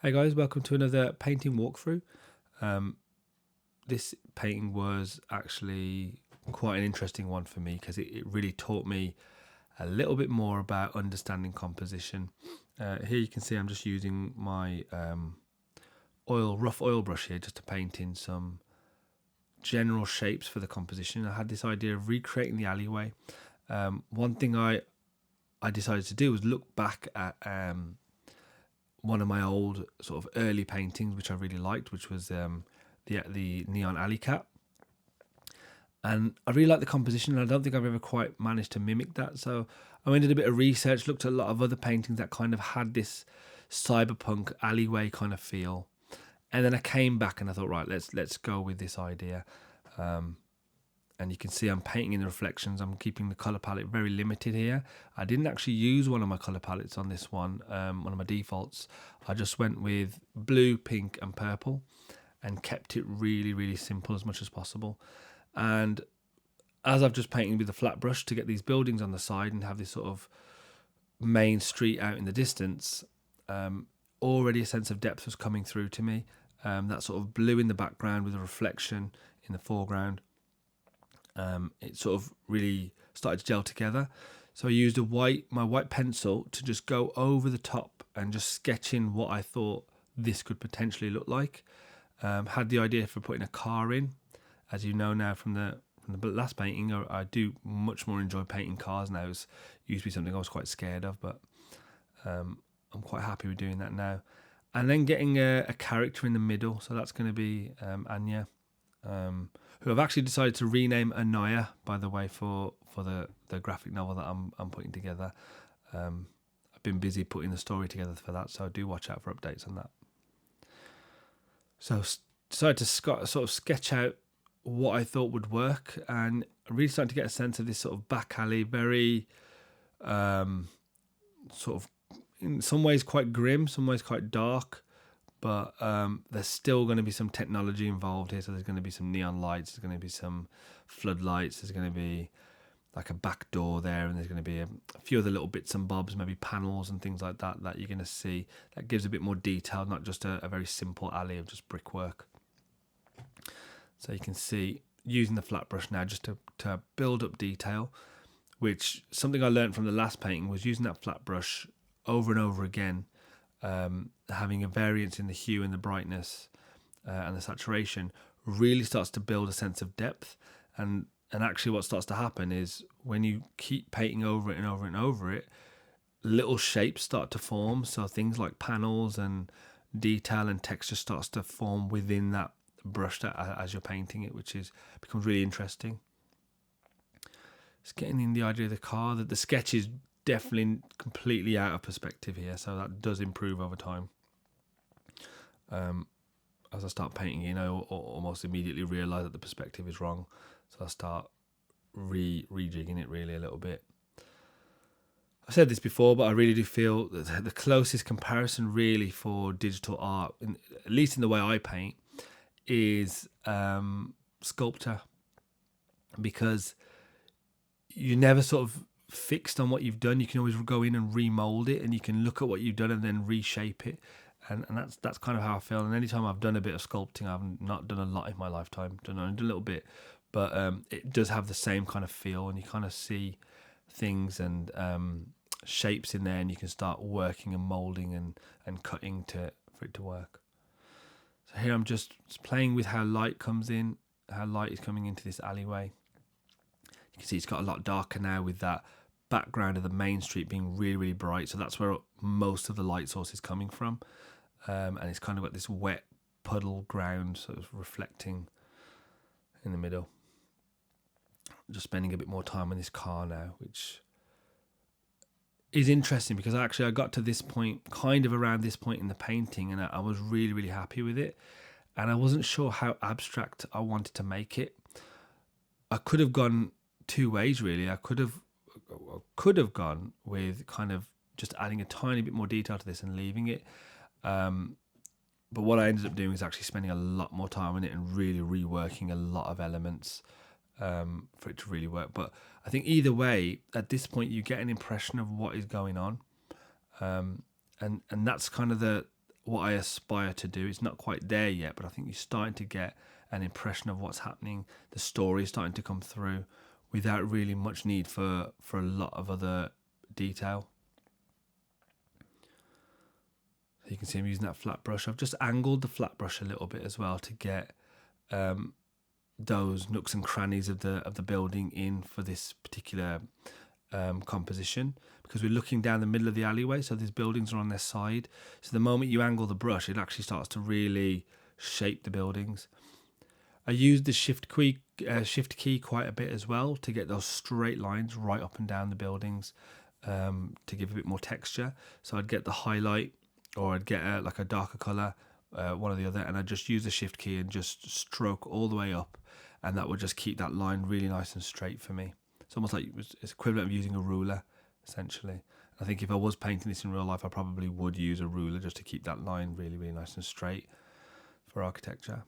Hey guys, welcome to another painting walkthrough. Um, this painting was actually quite an interesting one for me because it really taught me a little bit more about understanding composition. Here you can see I'm just using my rough oil brush here just to paint in some general shapes for the composition. I had this idea of recreating the alleyway. One thing I decided to do was look back at one of my old sort of early paintings, which I really liked, which was the Neon Alley Cat. And I really like the composition, and I don't think I've ever quite managed to mimic that. So I went and did a bit of research, looked at a lot of other paintings that kind of had this cyberpunk alleyway kind of feel, and then I came back and I thought, right, let's go with this idea. And you can see I'm painting in the reflections. I'm keeping the color palette very limited here. I didn't actually use one of my color palettes on this one of my defaults. I just went with blue, pink, and purple, and kept it really, really simple as much as possible. And as I've just painted with a flat brush to get these buildings on the side and have this sort of main street out in the distance, already a sense of depth was coming through to me. That sort of blue in the background with a reflection in the foreground. It sort of really started to gel together. So I used my white pencil to just go over the top and just sketch in what I thought this could potentially look like. Had the idea for putting a car in. As you know now from the last painting, I do much more enjoy painting cars now. It used to be something I was quite scared of, but I'm quite happy with doing that now. And then getting a character in the middle. So that's going to be Anya. Who I've actually decided to rename Anaya, by the way, for the graphic novel that I'm putting together. I've been busy putting the story together for that, so do watch out for updates on that. So decided to sort of sketch out what I thought would work, and I really started to get a sense of this sort of back alley, very sort of in some ways quite grim, some ways quite dark. But there's still going to be some technology involved here. So there's going to be some neon lights, there's going to be some floodlights, there's going to be like a back door there, and there's going to be a few other little bits and bobs, maybe panels and things like that you're going to see. That gives a bit more detail, not just a very simple alley of just brickwork. So you can see using the flat brush now just to build up detail, which something I learned from the last painting was using that flat brush over and over again. Having a variance in the hue and the brightness and the saturation really starts to build a sense of depth. And actually what starts to happen is when you keep painting over it and over and over it, little shapes start to form. So things like panels and detail and texture starts to form within that brush as you're painting it, which becomes really interesting. Just getting in the idea of the car, that the sketch is definitely completely out of perspective here, so that does improve over time. As I start painting, almost immediately realise that the perspective is wrong, so I start rejigging it really a little bit. I've said this before, but I really do feel that the closest comparison really for digital art, at least in the way I paint, is sculpture, because you never sort of fixed on what you've done. You can always go in and remold it, and you can look at what you've done and then reshape it, and that's kind of how I feel. And anytime I've done a bit of sculpting, I've not done a lot in my lifetime, done a little bit, but it does have the same kind of feel, and you kind of see things and shapes in there, and you can start working and molding and cutting for it to work. So here I'm just playing with how light comes in, how light is coming into this alleyway. You can see it's got a lot darker now with that background of the main street being really, really bright. So that's where most of the light source is coming from. And it's kind of got this wet puddle ground sort of reflecting in the middle. Just spending a bit more time on this car now, which is interesting because I got to this point, kind of around this point in the painting, and I was really, really happy with it. And I wasn't sure how abstract I wanted to make it. I could have gone two ways, really. I could have gone with kind of just adding a tiny bit more detail to this and leaving it. But what I ended up doing was actually spending a lot more time on it and really reworking a lot of elements for it to really work. But I think either way, at this point, you get an impression of what is going on. And that's kind of what I aspire to do. It's not quite there yet, but I think you're starting to get an impression of what's happening. The story is starting to come through without really much need for a lot of other detail. So you can see I'm using that flat brush. I've just angled the flat brush a little bit as well to get those nooks and crannies of the building in for this particular composition, because we're looking down the middle of the alleyway, so these buildings are on their side. So the moment you angle the brush, it actually starts to really shape the buildings. I used the shift key quite a bit as well to get those straight lines right up and down the buildings, to give a bit more texture. So I'd get the highlight, or I'd get like a darker color, one or the other, and I'd just use the shift key and just stroke all the way up, and that would just keep that line really nice and straight for me. It's almost like it's equivalent of using a ruler, essentially. I think if I was painting this in real life, I probably would use a ruler just to keep that line really, really nice and straight for architecture.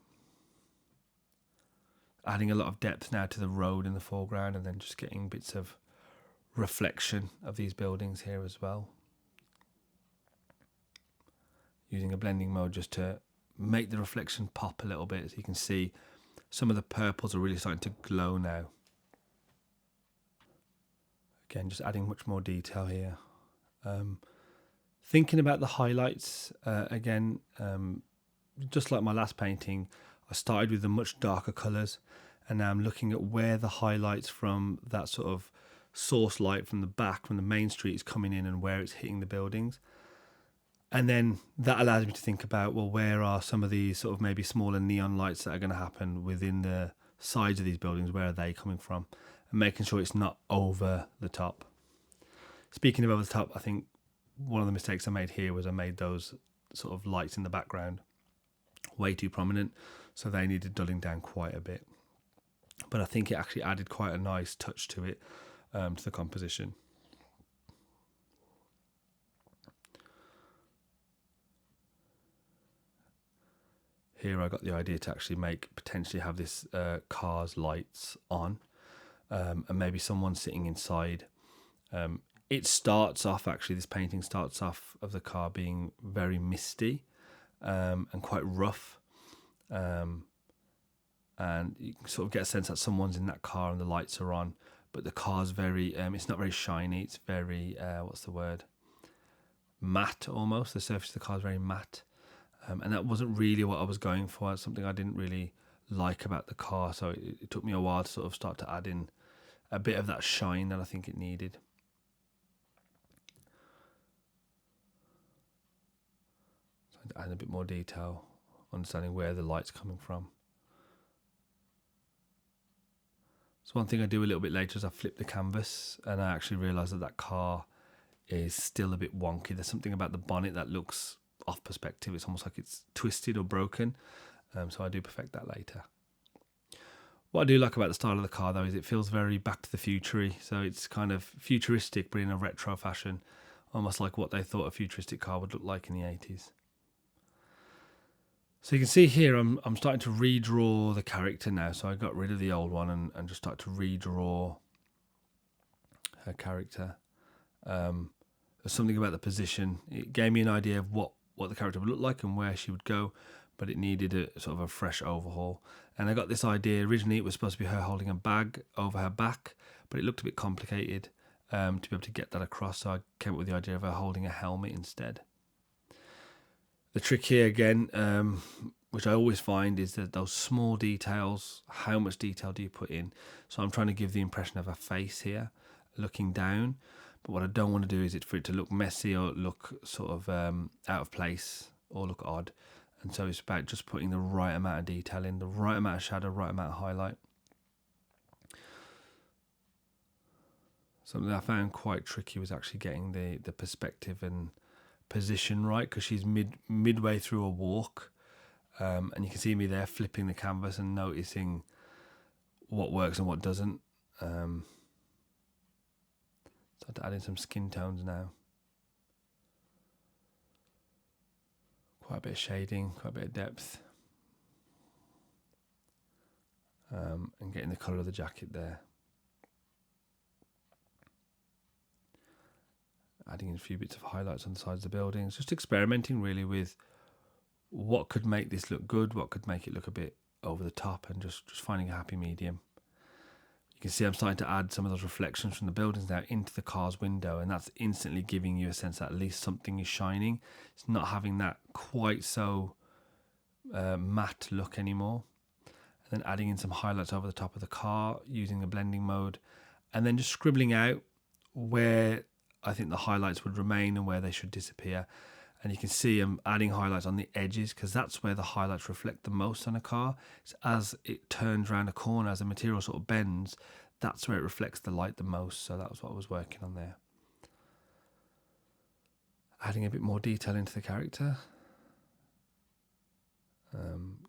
Adding a lot of depth now to the road in the foreground, and then just getting bits of reflection of these buildings here as well. Using a blending mode just to make the reflection pop a little bit, so you can see some of the purples are really starting to glow now. Again, just adding much more detail here. Thinking about the highlights, again, just like my last painting, I started with the much darker colours, and now I'm looking at where the highlights from that sort of source light from the back, from the main street, is coming in and where it's hitting the buildings. And then that allows me to think about, well, where are some of these sort of maybe smaller neon lights that are going to happen within the sides of these buildings? Where are they coming from? And making sure it's not over the top. Speaking of over the top, I think one of the mistakes I made here was I made those sort of lights in the background way too prominent, so they needed dulling down quite a bit. But I think it actually added quite a nice touch to it, to the composition. Here I got the idea to actually potentially have this car's lights on, and maybe someone sitting inside. It starts off, actually, this painting starts off of the car being very misty and quite rough. And you can sort of get a sense that someone's in that car and the lights are on, but the car's very, it's not very shiny, it's very, what's the word? Matte almost. The surface of the car is very matte. And that wasn't really what I was going for. It's something I didn't really like about the car, so it took me a while to sort of start to add in a bit of that shine that I think it needed. So add a bit more detail, understanding where the light's coming from. So one thing I do a little bit later is I flip the canvas, and I actually realise that car is still a bit wonky. There's something about the bonnet that looks off perspective. It's almost like it's twisted or broken. So I do perfect that later. What I do like about the style of the car, though, is it feels very Back to the Future-y. So it's kind of futuristic, but in a retro fashion, almost like what they thought a futuristic car would look like in the 80s. So you can see here I'm starting to redraw the character now. So I got rid of the old one and just started to redraw her character. There's something about the position. It gave me an idea of what the character would look like and where she would go, but it needed a sort of a fresh overhaul. And I got this idea. Originally it was supposed to be her holding a bag over her back, but it looked a bit complicated to be able to get that across, so I came up with the idea of her holding a helmet instead. The trick here again, which I always find, is that those small details, how much detail do you put in? So I'm trying to give the impression of a face here looking down, but what I don't want to do is for it to look messy or look sort of out of place or look odd. And so it's about just putting the right amount of detail in, the right amount of shadow, right amount of highlight. Something I found quite tricky was actually getting the perspective and position right, because she's midway through a walk, and you can see me there flipping the canvas and noticing what works and what doesn't. Start to add in some skin tones now. Quite a bit of shading, quite a bit of depth, and getting the colour of the jacket there. Adding in a few bits of highlights on the sides of the buildings, just experimenting really with what could make this look good, what could make it look a bit over the top, and just finding a happy medium. You can see I'm starting to add some of those reflections from the buildings now into the car's window, and that's instantly giving you a sense that at least something is shining. It's not having that quite so matte look anymore. And then adding in some highlights over the top of the car using the blending mode, and then just scribbling out where I think the highlights would remain and where they should disappear. And you can see I'm adding highlights on the edges because that's where the highlights reflect the most on a car. It's as it turns around a corner, as the material sort of bends, that's where it reflects the light the most. So that was what I was working on there. Adding a bit more detail into the character.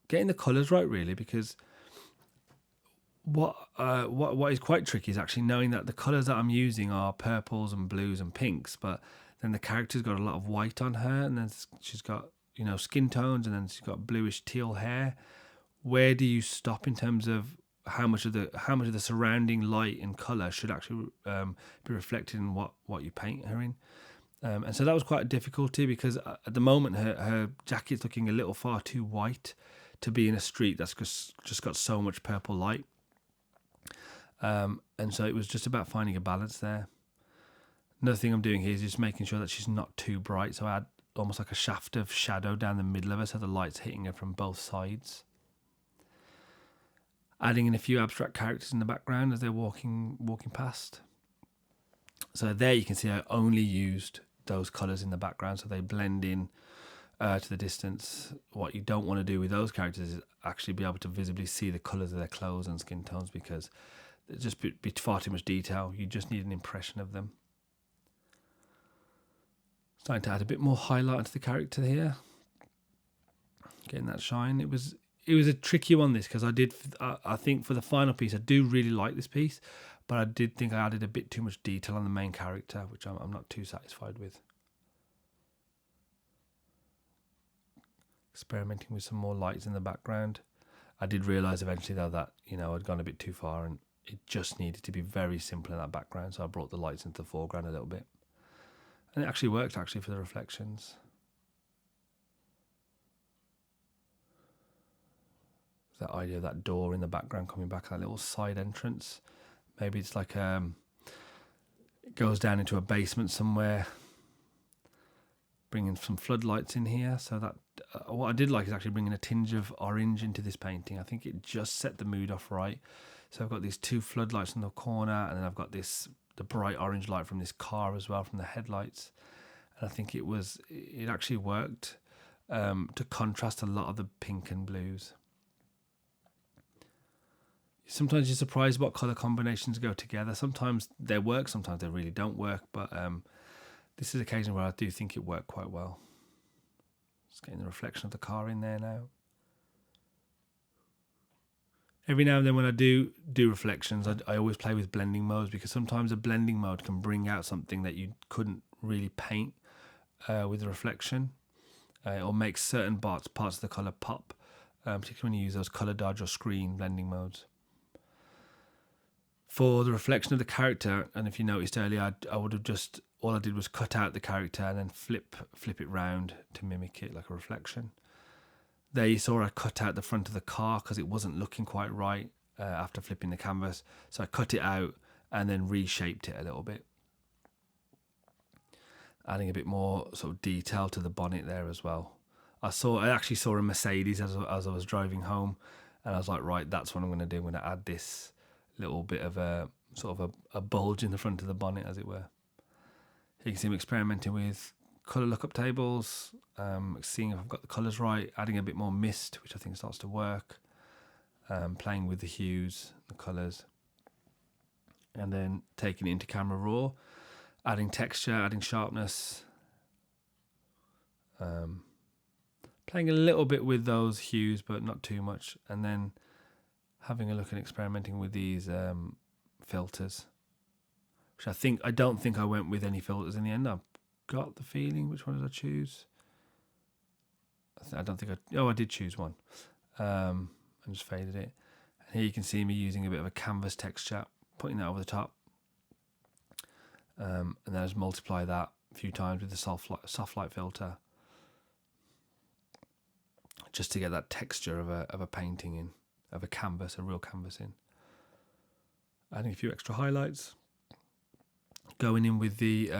Getting the colours right, really, because what is quite tricky is actually knowing that the colours that I'm using are purples and blues and pinks, but then the character's got a lot of white on her, and then she's got, you know, skin tones, and then she's got bluish teal hair. Where do you stop in terms of how much of the surrounding light and colour should actually be reflected in what you paint her in? And so that was quite a difficulty because at the moment her jacket's looking a little far too white to be in a street that's just got so much purple light. And so it was just about finding a balance there. Another thing I'm doing here is just making sure that she's not too bright. So I add almost like a shaft of shadow down the middle of her so the light's hitting her from both sides. Adding in a few abstract characters in the background as they're walking past. So there you can see I only used those colours in the background so they blend in to the distance. What you don't want to do with those characters is actually be able to visibly see the colours of their clothes and skin tones because there's just be far too much detail. You just need an impression of them. Starting to add a bit more highlight into the character here. Getting that shine. It was a tricky one, this, because I think for the final piece I do really like this piece, but I did think I added a bit too much detail on the main character, which I'm not too satisfied with. Experimenting with some more lights in the background. I did realise eventually though that, you know, I'd gone a bit too far and it just needed to be very simple in that background, so I brought the lights into the foreground a little bit. And it actually worked for the reflections. That idea of that door in the background coming back, that little side entrance. Maybe it's like it goes down into a basement somewhere. Bringing some floodlights in here, so that what I did like is actually bringing a tinge of orange into this painting. I think it just set the mood off right. So I've got these two floodlights in the corner, and then I've got the bright orange light from this car as well, from the headlights. And I think it actually worked to contrast a lot of the pink and blues. Sometimes you're surprised what colour combinations go together. Sometimes they work, sometimes they really don't work, but this is an occasion where I do think it worked quite well. Just getting the reflection of the car in there now. Every now and then when I do reflections, I always play with blending modes, because sometimes a blending mode can bring out something that you couldn't really paint with a reflection. Or make certain parts of the colour pop, particularly when you use those colour dodge or screen blending modes. For the reflection of the character, and if you noticed earlier, I would have just, all I did was cut out the character and then flip it round to mimic it like a reflection. There you saw I cut out the front of the car because it wasn't looking quite right after flipping the canvas. So I cut it out and then reshaped it a little bit. Adding a bit more sort of detail to the bonnet there as well. I actually saw a Mercedes as I was driving home, and I was like, right, that's what I'm going to do. I'm going to add this little bit of a sort of a bulge in the front of the bonnet, as it were. You can see me experimenting with colour lookup tables, seeing if I've got the colours right, adding a bit more mist, which I think starts to work, playing with the hues, the colours, and then taking it into camera raw, adding texture, adding sharpness, playing a little bit with those hues, but not too much, and then having a look and experimenting with these filters, which I don't think I went with any filters in the end. I've got the feeling, which one did I choose? I did choose one. And just faded it. And here you can see me using a bit of a canvas texture, putting that over the top. And then I just multiply that a few times with the soft light filter. just to get that texture of a painting in, of a canvas, a real canvas in. Adding a few extra highlights, going in with the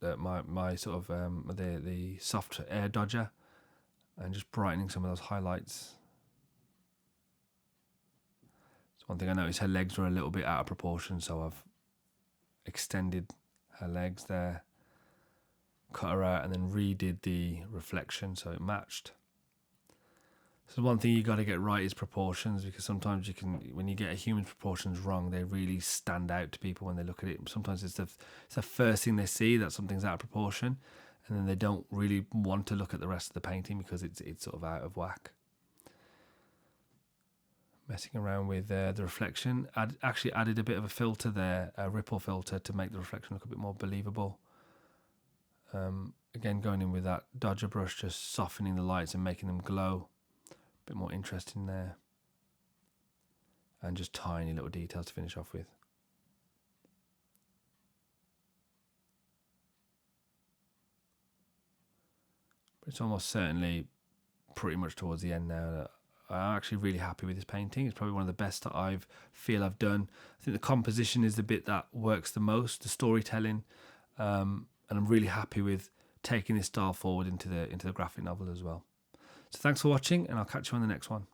my sort of the soft air dodger, and just brightening some of those highlights. So one thing I noticed, her legs were a little bit out of proportion, so I've extended her legs there, cut her out, and then redid the reflection so it matched. So one thing you got to get right is proportions, because sometimes when you get a human's proportions wrong, they really stand out to people when they look at it. Sometimes it's the first thing they see that something's out of proportion, and then they don't really want to look at the rest of the painting because it's sort of out of whack. Messing around with the reflection, I actually added a bit of a filter there, a ripple filter, to make the reflection look a bit more believable. Again, going in with that dodger brush, just softening the lights and making them glow. A bit more interesting there. And just tiny little details to finish off with. But it's almost certainly pretty much towards the end now that I'm actually really happy with this painting. It's probably one of the best that I've done. I think the composition is the bit that works the most, the storytelling, and I'm really happy with taking this style forward into the graphic novel as well. So thanks for watching, and I'll catch you on the next one.